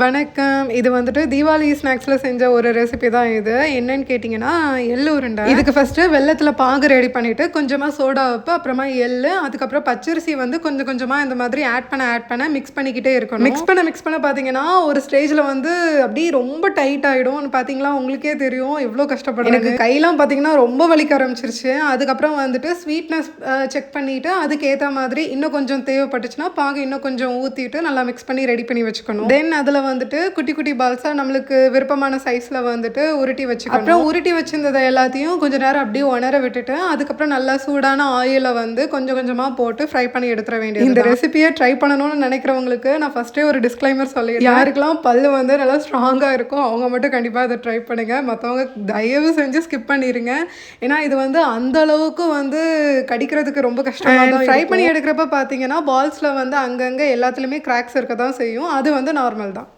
வணக்கம். இது வந்துட்டு தீபாவளி ஸ்நாக்ஸில் செஞ்ச ஒரு ரெசிபி தான் இது. என்னன்னு கேட்டிங்கன்னா, எள்ளு உருண்டை. இதுக்கு ஃபஸ்ட்டு வெல்லத்தில் பாகு ரெடி பண்ணிவிட்டு கொஞ்சமாக சோடா உப்பு, அப்புறமா எள்ளு, அதுக்கப்புறம் பச்சரிசி வந்து கொஞ்சம் கொஞ்சமாக இந்த மாதிரி ஆட் பண்ண மிக்ஸ் பண்ணிக்கிட்டே இருக்கணும். மிக்ஸ் பண்ண பார்த்தீங்கன்னா ஒரு ஸ்டேஜில் வந்து அப்படியே ரொம்ப டைட் ஆகிடும். பார்த்தீங்களா, உங்களுக்கே தெரியும் எவ்வளோ கஷ்டப்படும். எனக்கு கையெல்லாம் பார்த்தீங்கன்னா ரொம்ப வலிக்க ஆரம்பிச்சிருச்சு. அதுக்கப்புறம் வந்துட்டு ஸ்வீட்னஸ் செக் பண்ணிவிட்டு அதுக்கேற்ற மாதிரி இன்னும் கொஞ்சம் தேவைப்பட்டுச்சுன்னா பாகு இன்னும் கொஞ்சம் ஊற்றிட்டு நல்லா மிக்ஸ் பண்ணி ரெடி பண்ணி வச்சுக்கணும். தென் அதில் வந்துட்டு குட்டி குட்டி பால்ஸாக நம்மளுக்கு விருப்பமான சைஸில் வந்துட்டு உருட்டி வச்சுக்கணும். அப்புறம் உருட்டி வச்சிருந்ததை எல்லாத்தையும் கொஞ்சம் நேரம் அப்படியே உணர விட்டுட்டு அதுக்கப்புறம் நல்லா சூடான ஆயிலை வந்து கொஞ்சம் கொஞ்சமாக போட்டு ஃப்ரை பண்ணி எடுத்துட வேண்டியது. இந்த ரெசிபியை ட்ரை பண்ணணும்னு நினைக்கிறவங்களுக்கு நான் ஃபஸ்ட்டே ஒரு டிஸ்க்ளைமர் சொல்லிடுறேன். யாருக்கெல்லாம் பல்லு வந்து நல்லா ஸ்ட்ராங்காக இருக்கும் அவங்க மட்டும் கண்டிப்பாக அதை ட்ரை பண்ணுங்கள். மற்றவங்க தயவு செஞ்சு ஸ்கிப் பண்ணிடுங்க. ஏன்னா இது வந்து அந்த அளவுக்கு வந்து கடிக்கிறதுக்கு ரொம்ப கஷ்டமாக தான். ஃப்ரை பண்ணி எடுக்கிறப்ப பார்த்தீங்கன்னா பால்ஸில் வந்து அங்கங்கே எல்லாத்துலேயுமே கிராக்ஸ் இருக்க தான் செய்யும். அது வந்து நார்மல் தான்.